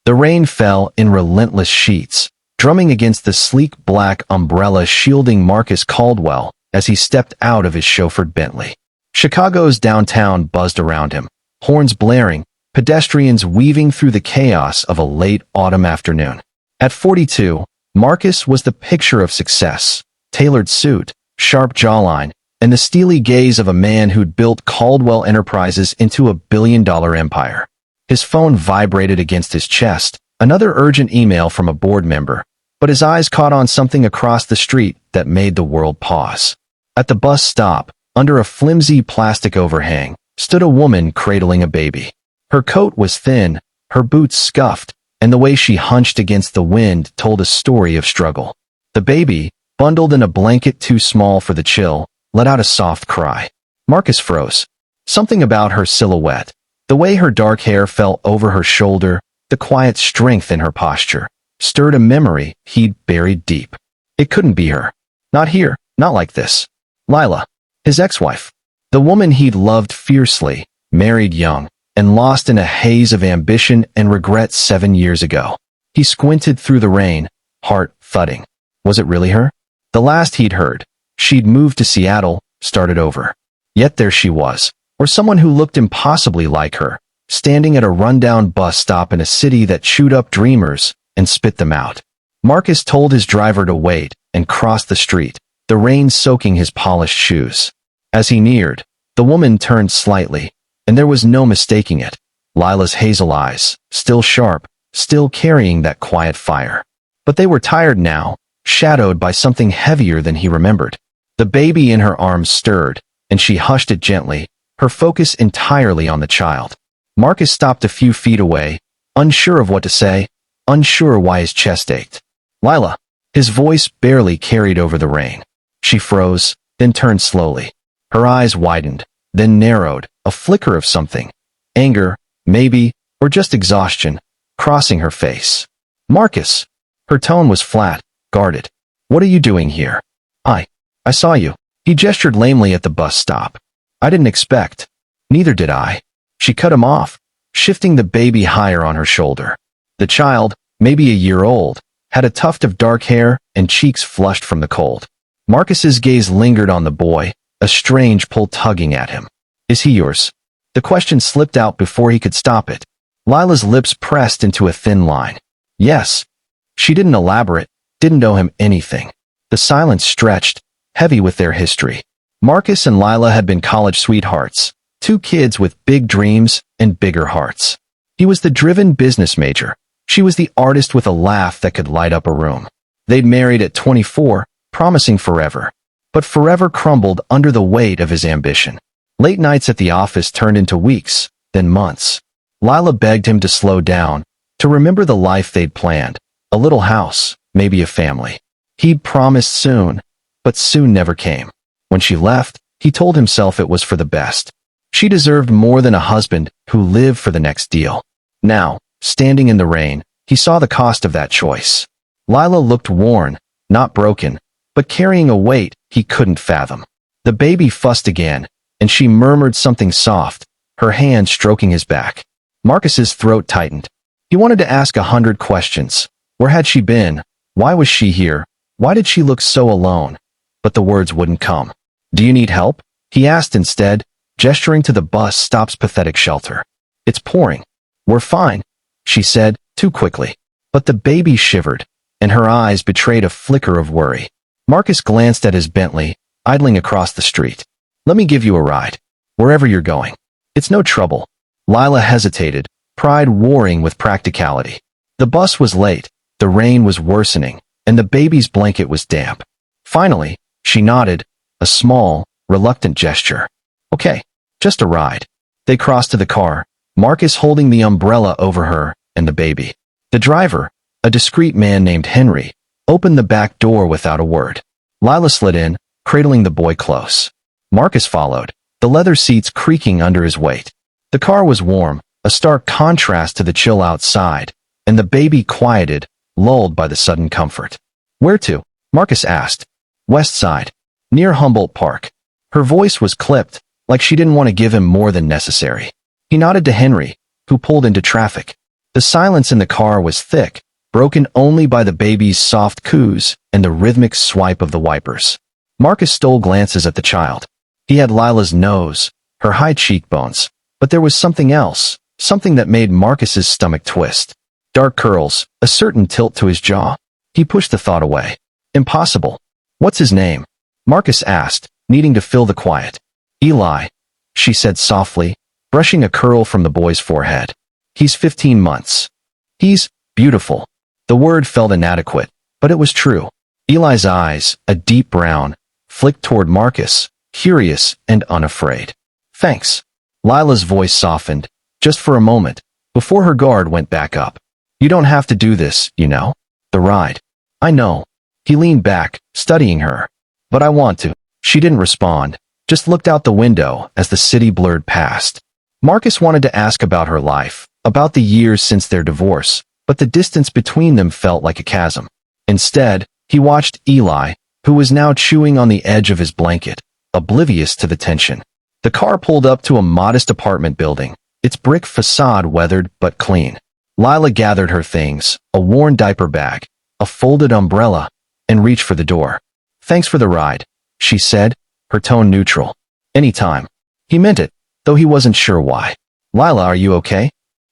The rain fell in relentless sheets, drumming against the sleek black umbrella shielding Marcus Caldwell as he stepped out of his chauffeured Bentley. Chicago's downtown buzzed around him, horns blaring, pedestrians weaving through the chaos of a late autumn afternoon. At 42, Marcus was the picture of success: tailored suit, sharp jawline, and the steely gaze of a man who'd built Caldwell Enterprises into a billion-dollar empire. His phone vibrated against his chest, another urgent email from a board member, but his eyes caught on something across the street that made the world pause. At the bus stop, under a flimsy plastic overhang, stood a woman cradling a baby. Her coat was thin, her boots scuffed, and the way she hunched against the wind told a story of struggle. The baby, bundled in a blanket too small for the chill, let out a soft cry. Marcus froze. Something about her silhouette, the way her dark hair fell over her shoulder, the quiet strength in her posture, stirred a memory he'd buried deep. It couldn't be her. Not here, not like this. Lila, his ex-wife. The woman he'd loved fiercely, married young, and lost in a haze of ambition and regret 7 years ago. He squinted through the rain, heart thudding. Was it really her? The last he'd heard, she'd moved to Seattle, started over. Yet there she was, or someone who looked impossibly like her, standing at a rundown bus stop in a city that chewed up dreamers and spit them out. Marcus told his driver to wait and crossed the street, the rain soaking his polished shoes. As he neared, the woman turned slightly, and there was no mistaking it. Lila's hazel eyes, still sharp, still carrying that quiet fire. But they were tired now, shadowed by something heavier than he remembered. The baby in her arms stirred, and she hushed it gently, her focus entirely on the child. Marcus stopped a few feet away, unsure of what to say, unsure why his chest ached. Lila. His voice barely carried over the rain. She froze, then turned slowly. Her eyes widened, then narrowed, a flicker of something. Anger, maybe, or just exhaustion, crossing her face. Marcus. Her tone was flat, guarded. What are you doing here? I saw you. He gestured lamely at the bus stop. I didn't expect. Neither did I. She cut him off, shifting the baby higher on her shoulder. The child, maybe a year old, had a tuft of dark hair and cheeks flushed from the cold. Marcus's gaze lingered on the boy, a strange pull tugging at him. Is he yours? The question slipped out before he could stop it. Lila's lips pressed into a thin line. Yes. She didn't elaborate, didn't know him anything. The silence stretched, heavy with their history. Marcus and Lila had been college sweethearts, two kids with big dreams and bigger hearts. He was the driven business major. She was the artist with a laugh that could light up a room. They'd married at 24, promising forever. But forever crumbled under the weight of his ambition. Late nights at the office turned into weeks, then months. Lila begged him to slow down, to remember the life they'd planned. A little house, maybe a family. He'd promised soon, but soon never came. When she left, he told himself it was for the best. She deserved more than a husband who lived for the next deal. Now, standing in the rain, he saw the cost of that choice. Lila looked worn, not broken, but carrying a weight he couldn't fathom. The baby fussed again, and she murmured something soft, her hand stroking his back. Marcus's throat tightened. He wanted to ask 100 questions. Where had she been? Why was she here? Why did she look so alone? But the words wouldn't come. Do you need help? He asked instead, gesturing to the bus stop's pathetic shelter. It's pouring. We're fine, she said, too quickly. But the baby shivered, and her eyes betrayed a flicker of worry. Marcus glanced at his Bentley, idling across the street. Let me give you a ride. Wherever you're going. It's no trouble. Lila hesitated, pride warring with practicality. The bus was late, the rain was worsening, and the baby's blanket was damp. Finally, she nodded, a small, reluctant gesture. Okay, just a ride. They crossed to the car, Marcus holding the umbrella over her and the baby. The driver, a discreet man named Henry, opened the back door without a word. Lila slid in, cradling the boy close. Marcus followed, the leather seats creaking under his weight. The car was warm, a stark contrast to the chill outside, and the baby quieted, lulled by the sudden comfort. Where to? Marcus asked. West Side, near Humboldt Park. Her voice was clipped, like she didn't want to give him more than necessary. He nodded to Henry, who pulled into traffic. The silence in the car was thick, broken only by the baby's soft coos and the rhythmic swipe of the wipers. Marcus stole glances at the child. He had Lila's nose, her high cheekbones, but there was something else, something that made Marcus's stomach twist. Dark curls, a certain tilt to his jaw. He pushed the thought away. Impossible. What's his name? Marcus asked, needing to fill the quiet. Eli, she said softly, brushing a curl from the boy's forehead. He's 15 months. He's beautiful. The word felt inadequate, but it was true. Eli's eyes, a deep brown, flicked toward Marcus, curious and unafraid. Thanks. Lila's voice softened, just for a moment, before her guard went back up. You don't have to do this, you know. The ride. I know. He leaned back, studying her. But I want to. She didn't respond, just looked out the window as the city blurred past. Marcus wanted to ask about her life, about the years since their divorce, but the distance between them felt like a chasm. Instead, he watched Eli, who was now chewing on the edge of his blanket, oblivious to the tension. The car pulled up to a modest apartment building, its brick facade weathered but clean. Lila gathered her things, a worn diaper bag, a folded umbrella, and reached for the door. Thanks for the ride, she said, her tone neutral. Anytime. He meant it, though he wasn't sure why. Lila, are you okay?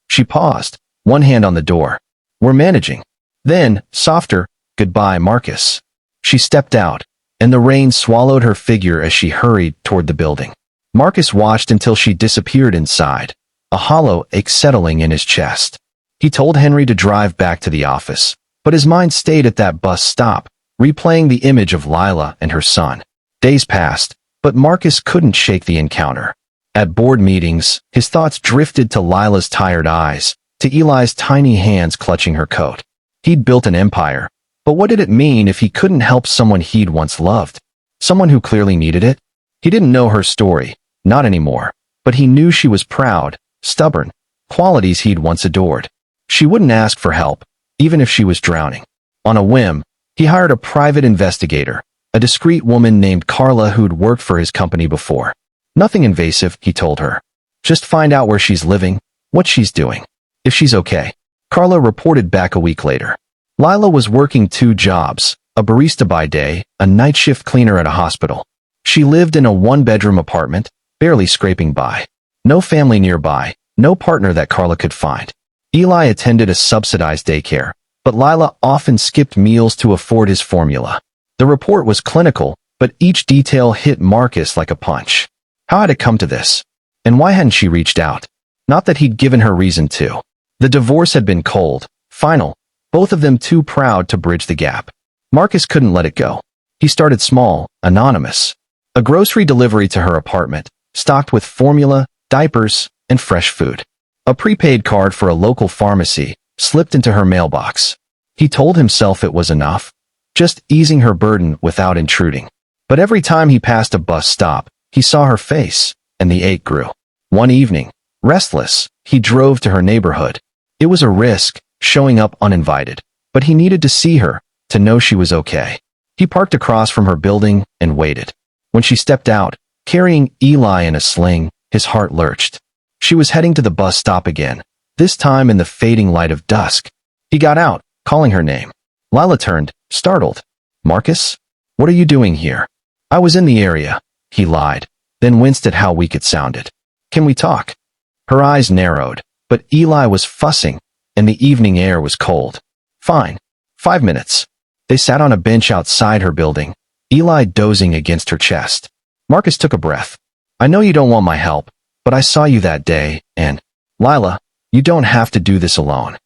She paused, one hand on the door. We're managing. Then, softer, goodbye, Marcus. She stepped out, and the rain swallowed her figure as she hurried toward the building. Marcus watched until she disappeared inside, a hollow ache settling in his chest. He told Henry to drive back to the office, but his mind stayed at that bus stop, replaying the image of Lila and her son. Days passed, but Marcus couldn't shake the encounter. At board meetings, his thoughts drifted to Lila's tired eyes, to Eli's tiny hands clutching her coat. He'd built an empire, but what did it mean if he couldn't help someone he'd once loved? Someone who clearly needed it? He didn't know her story, not anymore, but he knew she was proud, stubborn, qualities he'd once adored. She wouldn't ask for help, even if she was drowning. On a whim, he hired a private investigator, a discreet woman named Carla who'd worked for his company before. Nothing invasive, he told her. Just find out where she's living, what she's doing, if she's okay. Carla reported back a week later. Lila was working 2 jobs, a barista by day, a night shift cleaner at a hospital. She lived in a 1-bedroom apartment, barely scraping by. No family nearby, no partner that Carla could find. Eli attended a subsidized daycare, but Lila often skipped meals to afford his formula. The report was clinical, but each detail hit Marcus like a punch. How had it come to this? And why hadn't she reached out? Not that he'd given her reason to. The divorce had been cold, final, both of them too proud to bridge the gap. Marcus couldn't let it go. He started small, anonymous. A grocery delivery to her apartment, stocked with formula, diapers, and fresh food. A prepaid card for a local pharmacy slipped into her mailbox. He told himself it was enough, just easing her burden without intruding. But every time he passed a bus stop, he saw her face, and the ache grew. One evening, restless, he drove to her neighborhood. It was a risk, showing up uninvited, but he needed to see her, to know she was okay. He parked across from her building and waited. When she stepped out, carrying Eli in a sling, his heart lurched. She was heading to the bus stop again, this time in the fading light of dusk. He got out, calling her name. Lila turned, startled. Marcus? What are you doing here? I was in the area, he lied, then winced at how weak it sounded. Can we talk? Her eyes narrowed, but Eli was fussing, and the evening air was cold. Fine. 5 minutes. They sat on a bench outside her building, Eli dozing against her chest. Marcus took a breath. I know you don't want my help, but I saw you that day, and, Lila, you don't have to do this alone.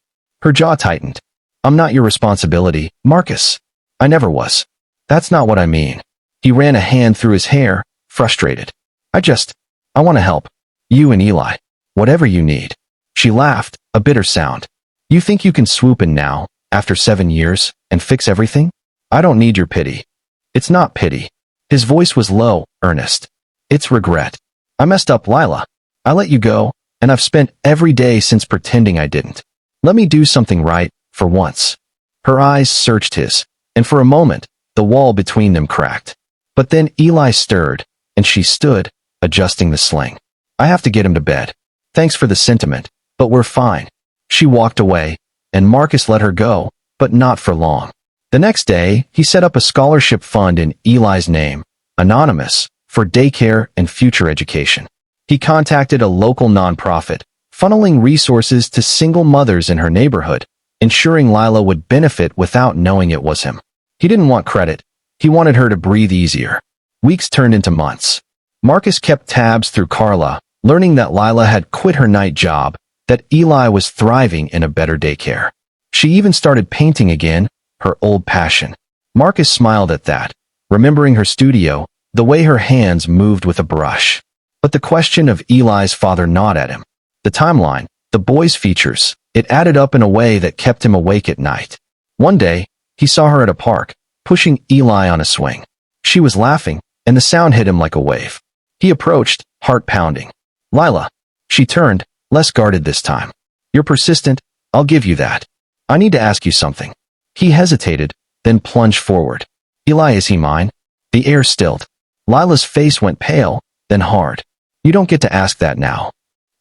Her jaw tightened. I'm not your responsibility, Marcus. I never was. That's not what I mean. He ran a hand through his hair, frustrated. I want to help. You and Eli. Whatever you need. She laughed, a bitter sound. You think you can swoop in now, after 7 years, and fix everything? I don't need your pity. It's not pity. His voice was low, earnest. It's regret. I messed up, Lila. I let you go, and I've spent every day since pretending I didn't. Let me do something right, for once. Her eyes searched his, and for a moment, the wall between them cracked. But then Eli stirred, and she stood, adjusting the sling. I have to get him to bed. Thanks for the sentiment, but we're fine. She walked away, and Marcus let her go, but not for long. The next day, he set up a scholarship fund in Eli's name, anonymous, for daycare and future education. He contacted a local nonprofit, funneling resources to single mothers in her neighborhood, ensuring Lila would benefit without knowing it was him. He didn't want credit. He wanted her to breathe easier. Weeks turned into months. Marcus kept tabs through Carla, learning that Lila had quit her night job, that Eli was thriving in a better daycare. She even started painting again, her old passion. Marcus smiled at that, remembering her studio, the way her hands moved with a brush. But the question of Eli's father gnawed at him. The timeline, the boy's features, it added up in a way that kept him awake at night. One day, he saw her at a park, pushing Eli on a swing. She was laughing, and the sound hit him like a wave. He approached, heart pounding. "Lila." She turned, less guarded this time. "You're persistent, I'll give you that. I need to ask you something." He hesitated, then plunged forward. "Eli, is he mine?" The air stilled. Lila's face went pale, then hard. "You don't get to ask that now.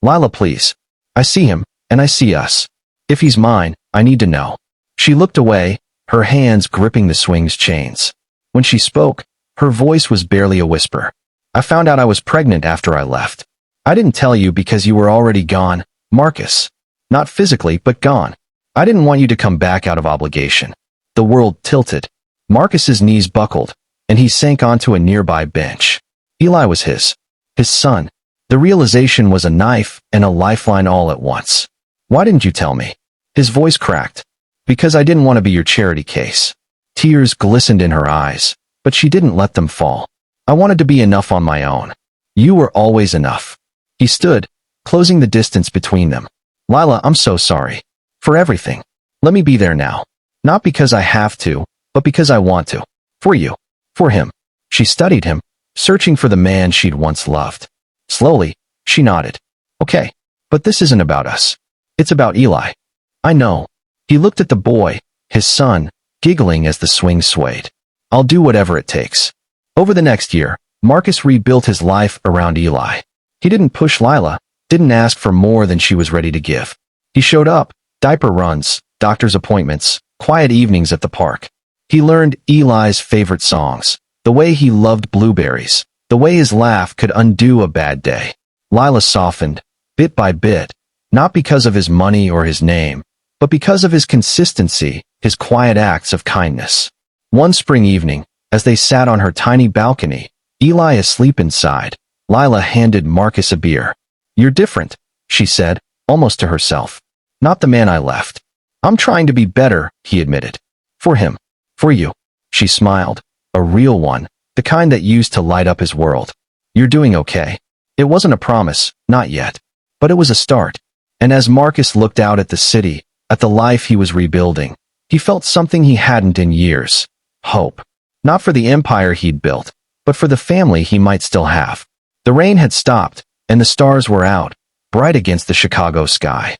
Lila, please. I see him, and I see us. If he's mine, I need to know." She looked away, her hands gripping the swing's chains. When she spoke, her voice was barely a whisper. "I found out I was pregnant after I left. I didn't tell you because you were already gone, Marcus. Not physically, but gone. I didn't want you to come back out of obligation." The world tilted. Marcus's knees buckled, and he sank onto a nearby bench. Eli was his son. The realization was a knife and a lifeline all at once. "Why didn't you tell me?" His voice cracked. "Because I didn't want to be your charity case." Tears glistened in her eyes, but she didn't let them fall. "I wanted to be enough on my own. You were always enough." He stood, closing the distance between them. "Lila, I'm so sorry. For everything. Let me be there now. Not because I have to, but because I want to. For you. For him." She studied him, searching for the man she'd once loved. Slowly, she nodded. "Okay, but this isn't about us. It's about Eli." "I know." He looked at the boy, his son, giggling as the swing swayed. "I'll do whatever it takes." Over the next year, Marcus rebuilt his life around Eli. He didn't push Lila, didn't ask for more than she was ready to give. He showed up, diaper runs, doctor's appointments, quiet evenings at the park. He learned Eli's favorite songs, the way he loved blueberries, the way his laugh could undo a bad day. Lila softened, bit by bit, not because of his money or his name, but because of his consistency, his quiet acts of kindness. One spring evening, as they sat on her tiny balcony, Eli asleep inside, Lila handed Marcus a beer. "You're different," she said, almost to herself. "Not the man I left." "I'm trying to be better," he admitted. "For him. For you." She smiled, a real one, the kind that used to light up his world. "You're doing okay." It wasn't a promise, not yet. But it was a start. And as Marcus looked out at the city, at the life he was rebuilding, he felt something he hadn't in years. Hope. Not for the empire he'd built, but for the family he might still have. The rain had stopped, and the stars were out, bright against the Chicago sky.